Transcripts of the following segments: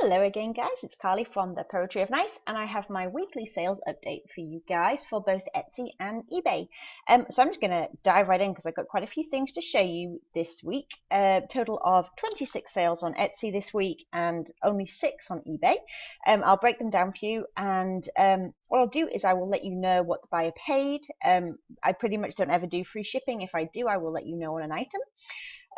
Hello again, guys. It's Carly from the Poetry of Nice, and I have my weekly sales update for you guys for both Etsy and eBay. So I'm just going to dive right in because I've got quite a few things to show you this week. A total of 26 sales on Etsy this week and only 6 on eBay. I'll break them down for you, and what I'll do is I will let you know what the buyer paid. I pretty much don't ever do free shipping. If I do, I will let you know on an item.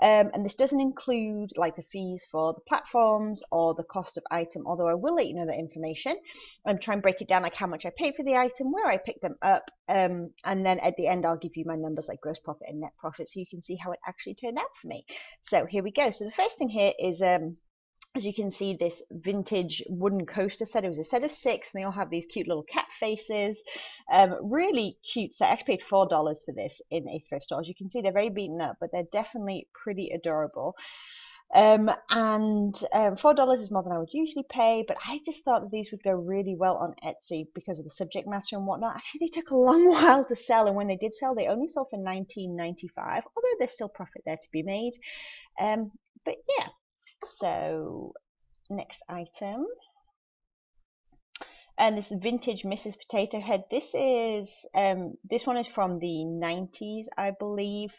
And this doesn't include like the fees for the platforms or the cost of item, although I will let you know that information. I'm trying to break it down like how much I paid for the item, where I picked them up, and then at the end I'll give you my numbers like gross profit and net profit so you can see how it actually turned out for me. So here we go. So the first thing here is as you can see, this vintage wooden coaster set. It was a set of 6, and they all have these cute little cat faces. Really cute set. I actually paid $4 for this in a thrift store. As you can see, they're very beaten up, but they're definitely pretty adorable. And $4 is more than I would usually pay, but I just thought that these would go really well on Etsy because of the subject matter and whatnot. Actually, they took a long while to sell, and when they did sell, they only sold for $19.95, although there's still profit there to be made. But yeah. So next item, and this vintage Mrs. Potato Head. This one is from the 90s, I believe.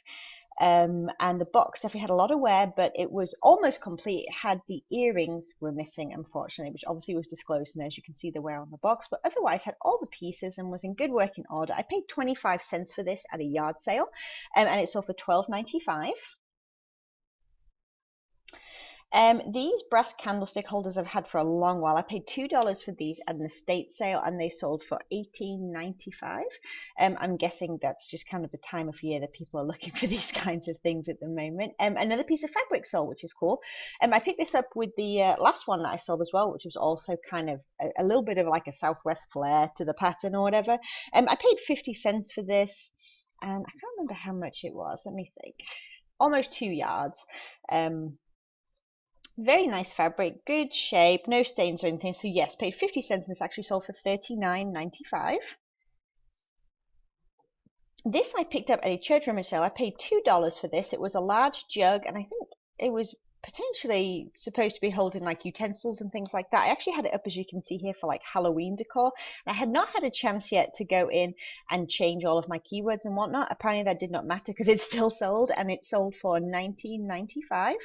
And the box definitely had a lot of wear, but it was almost complete. It had the earrings were missing, unfortunately, which obviously was disclosed, and as you can see the wear on the box, but otherwise had all the pieces and was in good working order. I paid 25 cents for this at a yard sale, and it sold for $12.95. These brass candlestick holders I've had for a long while. I paid $2 for these at an estate sale, and they sold for $18.95. I'm guessing that's just kind of the time of year that people are looking for these kinds of things at the moment. Another piece of fabric sold, which is cool. I picked this up with the last one that I sold as well, which was also kind of a little bit of like a Southwest flair to the pattern or whatever. I paid 50 cents for this, and I can't remember how much it was. Let me think. Almost 2 yards. Very nice fabric, good shape, no stains or anything. So yes, paid 50 cents, and it's actually sold for $39.95. This I picked up at a church rummage sale. I paid $2 for this. It was a large jug, and I think it was potentially supposed to be holding like utensils and things like that. I actually had it up, as you can see here, for like Halloween decor. And I had not had a chance yet to go in and change all of my keywords and whatnot. Apparently that did not matter because it's still sold, and it sold for $19.95.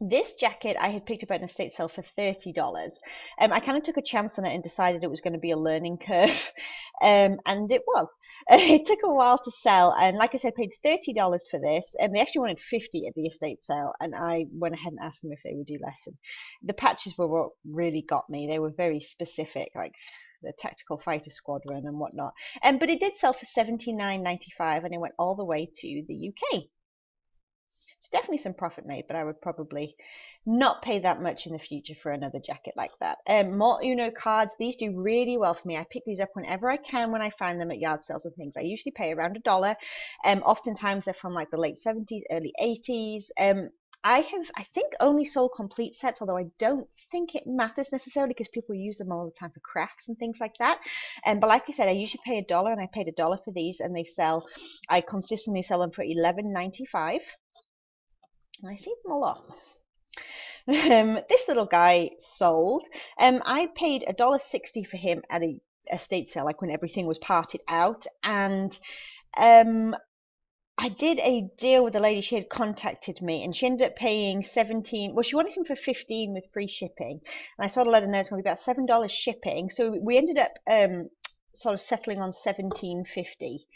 This jacket I had picked up at an estate sale for $30. I kind of took a chance on it and decided it was going to be a learning curve, and it was. It took a while to sell, and like I said, paid $30 for this, and they actually wanted $50 at the estate sale, and I went ahead and asked them if they would do less. And the patches were what really got me. They were very specific, like the Tactical Fighter Squadron and whatnot. But it did sell for $79.95, and it went all the way to the UK. So definitely some profit made, but I would probably not pay that much in the future for another jacket like that. More Uno cards. These do really well for me. I pick these up whenever I can when I find them at yard sales and things. I usually pay around $1. Oftentimes they're from like the late 70s, early 80s. I think, only sold complete sets, although I don't think it matters necessarily because people use them all the time for crafts and things like that. But like I said, I usually pay $1, and I paid $1 for these, and I consistently sell them for $11.95. And I see them a lot. This little guy sold. I paid $1.60 for him at a estate sale, like when everything was parted out. And I did a deal with a lady. She had contacted me, and she ended up paying 17. Well, she wanted him for 15 with free shipping, and I sort of let her know it's going to be about $7 shipping. So we ended up sort of settling on $17.50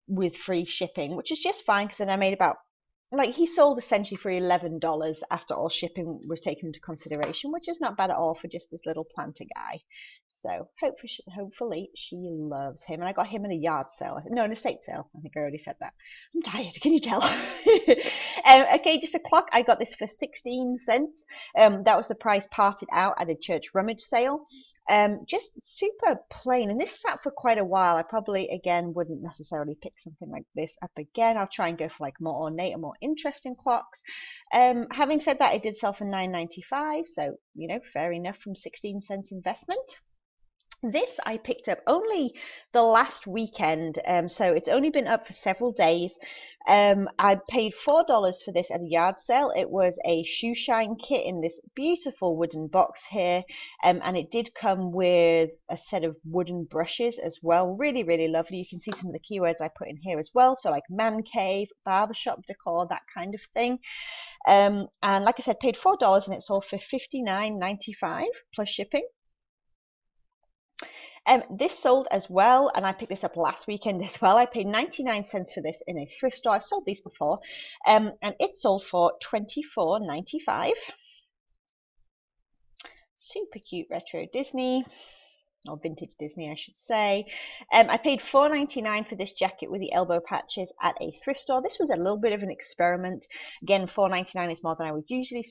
with free shipping, which is just fine because then I made about, like, he sold essentially for $11 after all shipping was taken into consideration, which is not bad at all for just this little planter guy. So hopefully she loves him. And I got him in a yard sale. No, an estate sale. I think I already said that. I'm tired. Can you tell? Okay, just a clock. I got this for 16 cents. That was the price parted out at a church rummage sale. Just super plain. And this sat for quite a while. I probably, again, wouldn't necessarily pick something like this up again. I'll try and go for like more ornate or more interesting clocks. Having said that, it did sell for $9.95. So, fair enough from 16 cents investment. This I picked up only the last weekend, so it's only been up for several days. I paid $4 for this at a yard sale. It was a shoe shine kit in this beautiful wooden box here, and it did come with a set of wooden brushes as well. Really, really lovely. You can see some of the keywords I put in here as well, so like man cave, barbershop decor, that kind of thing. And like I said, paid $4 and it sold for $59.95 plus shipping. This sold as well, and I picked this up last weekend as well. I paid 99 cents for this in a thrift store. I've sold these before, and it sold for $24.95. Super cute retro Disney, or vintage Disney, I should say. I paid $4.99 for this jacket with the elbow patches at a thrift store. This was a little bit of an experiment. Again, $4.99 is more than I would usually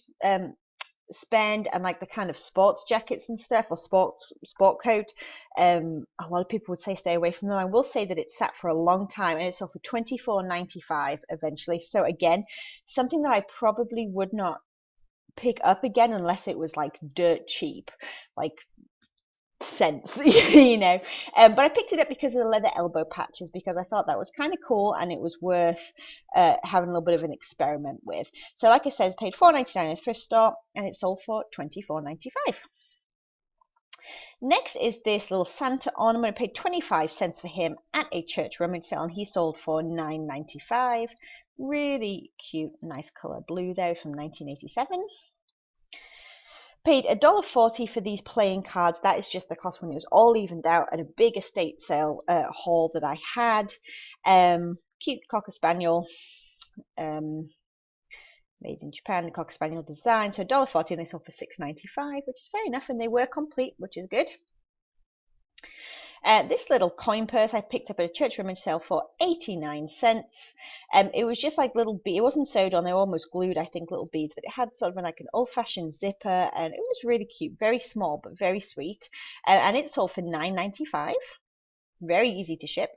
spend, and like the kind of sports jackets and stuff, or sport coat, a lot of people would say stay away from them. I will say that it sat for a long time and it sold for $24.95 eventually. So again, something that I probably would not pick up again unless it was like dirt cheap, like cents, but I picked it up because of the leather elbow patches, because I thought that was kind of cool and it was worth having a little bit of an experiment with. So like I said, I paid $4.99 in a thrift store and it sold for $24.95. Next is this little Santa ornament. I paid 25 cents for him at a church rummage sale and he sold for $9.95. Really cute, nice color blue there from 1987. Paid $1.40 for these playing cards. That is just the cost when it was all evened out at a big estate sale haul that I had. Cute Cocker Spaniel, made in Japan, the Cocker Spaniel design. So $1.40 and they sold for $6.95, which is fair enough, and they were complete, which is good. This little coin purse I picked up at a church rummage sale for 89 cents. It was just like little beads. It wasn't sewed on, they were almost glued, I think, little beads, but it had sort of like an old-fashioned zipper, and it was really cute, very small but very sweet. And it sold for $9.95. Very easy to ship.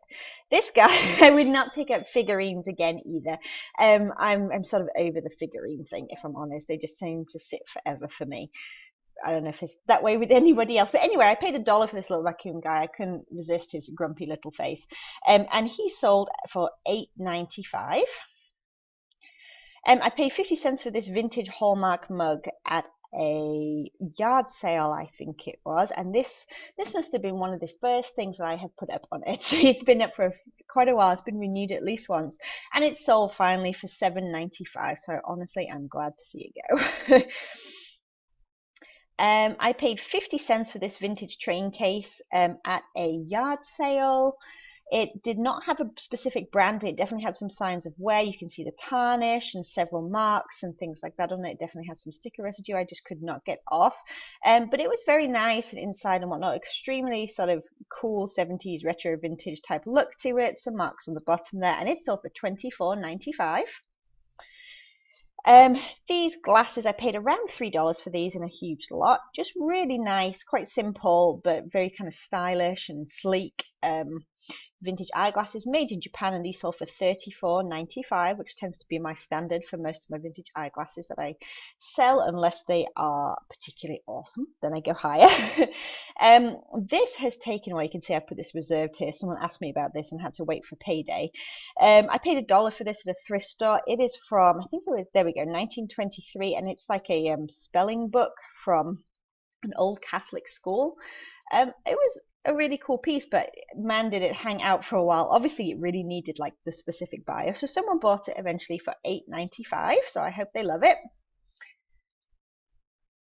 This guy, I would not pick up figurines again either. I'm sort of over the figurine thing, if I'm honest. They just seem to sit forever for me. I don't know if it's that way with anybody else, but anyway, I paid $1 for this little raccoon guy. I couldn't resist his grumpy little face, and he sold for $8.95. I paid 50 cents for this vintage Hallmark mug at a yard sale, I think it was, and this must have been one of the first things that I have put up on Etsy. It's been up for quite a while. It's been renewed at least once, and it sold finally for $7.95. So honestly, I'm glad to see it go. I paid 50 cents for this vintage train case at a yard sale. It did not have a specific brand. It definitely had some signs of wear. You can see the tarnish and several marks and things like that on it. It definitely has some sticker residue I just could not get off. But it was very nice and inside and whatnot. Extremely sort of cool 70s retro vintage type look to it. Some marks on the bottom there. And it sold for $24.95. These glasses, I paid around $3 for these in a huge lot. Just really nice, quite simple, but very kind of stylish and sleek. Vintage eyeglasses made in Japan, and these sold for $34.95, which tends to be my standard for most of my vintage eyeglasses that I sell, unless they are particularly awesome, then I go higher. This has taken away, you can see I put this reserved here. Someone asked me about this and had to wait for payday. I paid $1 for this at a thrift store. It is from, I think it was, there we go, 1923, and it's like a spelling book from an old Catholic school. It was a really cool piece, but man, did it hang out for a while. Obviously, it really needed like the specific buyer, so someone bought it eventually for $8.95. So I hope they love it.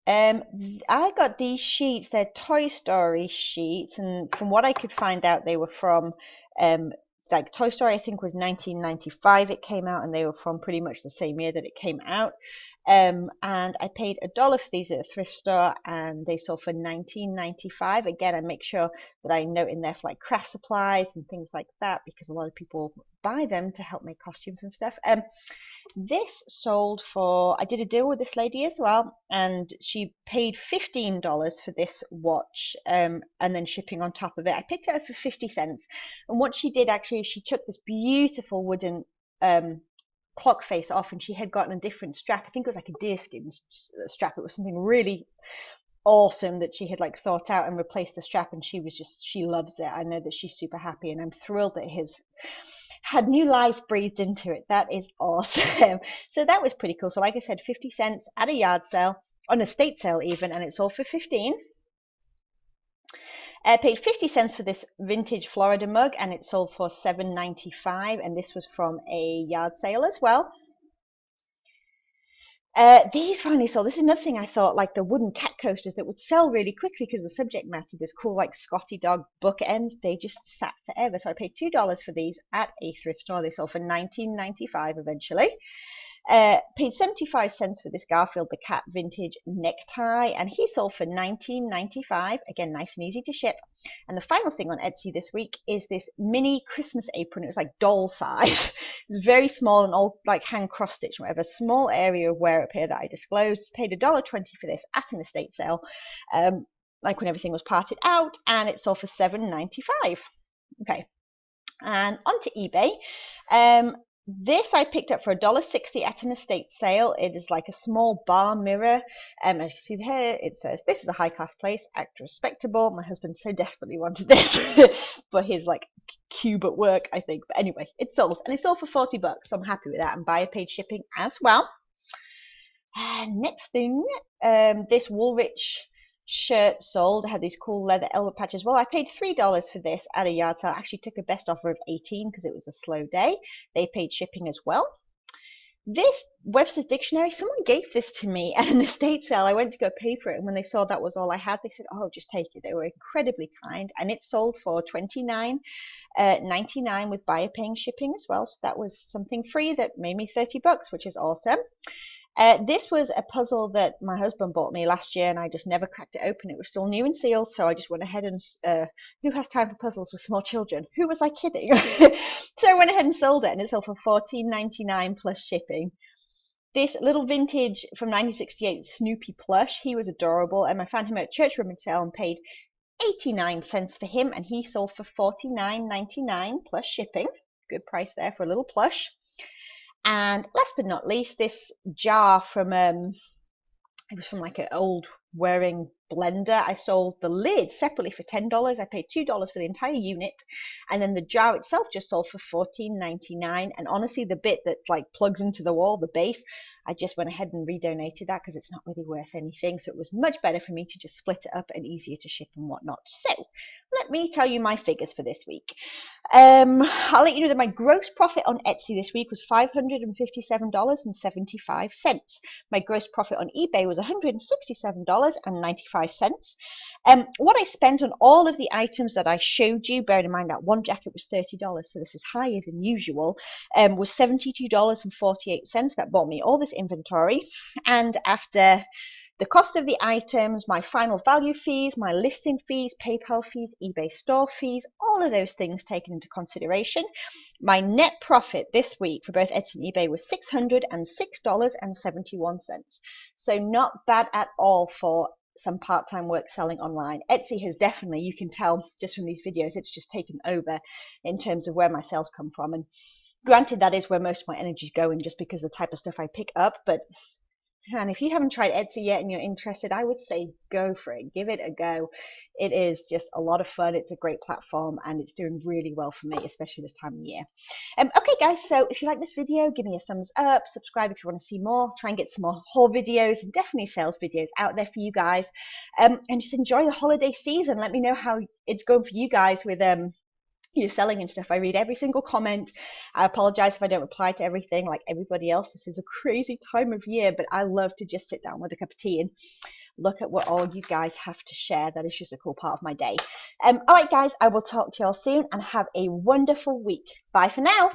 I got these sheets. They're Toy Story sheets, and from what I could find out, they were from like Toy Story, I think was 1995 it came out, and they were from pretty much the same year that it came out. And I paid $1 for these at a thrift store, and they sold for $19.95. Again, I make sure that I note in there for like craft supplies and things like that, because a lot of people buy them to help make costumes and stuff. This sold for, I did a deal with this lady as well, and she paid $15 for this watch, and then shipping on top of it. I picked it up for 50 cents, and what she did actually, she took this beautiful wooden clock face off, and she had gotten a different strap. I think it was like a deerskin strap. It was something really awesome that she had like thought out and replaced the strap, and she loves it. I know that she's super happy, and I'm thrilled that his had new life breathed into it. That is awesome. So that was pretty cool. So like I said, 50 cents at a yard sale, on a estate sale even, and it's all for 15. I paid 50 cents for this vintage Florida mug, and it sold for $7.95, and this was from a yard sale as well. These finally sold. This is another thing I thought, like the wooden cat coasters that would sell really quickly because the subject matter, this cool like Scotty dog bookends, they just sat forever. So I paid $2 for these at a thrift store. They sold for $19.95 eventually. Paid 75 cents for this Garfield the Cat vintage necktie, and he sold for $19.95. Again, nice and easy to ship. And the final thing on Etsy this week is this mini Christmas apron. It was like doll size. It was very small and all like hand cross stitch, whatever. Small area of wear up here that I disclosed. Paid $1.20 for this at an estate sale, like when everything was parted out, and it sold for $7.95. Okay, and onto eBay. This I picked up for $1.60 at an estate sale. It is like a small bar mirror. As you can see here, it says, "This is a high-class place, act respectable." My husband so desperately wanted this for his like cube at work, I think. But anyway, it sold, and it sold for $40, so I'm happy with that. And buyer paid shipping as well. Next thing, this Woolrich shirt sold. I had these cool leather elbow patches. Well, I paid $3 for this at a yard sale. I actually took a best offer of 18 because it was a slow day. They paid shipping as well. This Webster's Dictionary, someone gave this to me at an estate sale. I went to go pay for it, and when they saw that was all I had, they said, "Oh, just take it." They were incredibly kind, and it sold for $29.99 with buyer paying shipping as well. So that was something free that made me $30, which is awesome. This was a puzzle that my husband bought me last year, and I just never cracked it open. It was still new and sealed, so I just went ahead and who has time for puzzles with small children? Who was I kidding? So I went ahead and sold it, and it sold for $14.99 plus shipping. This little vintage from 1968 Snoopy plush, he was adorable, and I found him at church rummage sale and paid 89 cents for him, and he sold for $49.99 plus shipping. Good price there for a little plush. And last but not least, this jar from it was from like an old wearing blender. I sold the lid separately for $10. I paid $2 for the entire unit, and then the jar itself just sold for $14.99. And honestly, the bit that's like plugs into the wall, the base, I just went ahead and redonated that because it's not really worth anything. So it was much better for me to just split it up and easier to ship and whatnot. So let me tell you my figures for this week. I'll let you know that my gross profit on Etsy this week was $557.75. My gross profit on eBay was $167.95. What I spent on all of the items that I showed you, bearing in mind that one jacket was $30, so this is higher than usual, was $72.48. That bought me all this inventory, and after the cost of the items, my final value fees, my listing fees, PayPal fees, eBay store fees, all of those things taken into consideration, my net profit this week for both Etsy and eBay was $606.71. So not bad at all for some part-time work selling online. Etsy has definitely, you can tell just from these videos, it's just taken over in terms of where my sales come from. And granted, that is where most of my energy is going just because of the type of stuff I pick up. But and if you haven't tried Etsy yet and you're interested, I would say go for it. Give it a go. It is just a lot of fun. It's a great platform, and it's doing really well for me, especially this time of year. Okay, guys, so if you like this video, give me a thumbs up. Subscribe if you want to see more. Try and get some more haul videos and definitely sales videos out there for you guys. And just enjoy the holiday season. Let me know how it's going for you guys with you're selling and stuff. I read every single comment. I apologize if I don't reply to everything like everybody else. This is a crazy time of year, but I love to just sit down with a cup of tea and look at what all you guys have to share. That is just a cool part of my day. All right, guys, I will talk to you all soon, and have a wonderful week. Bye for now.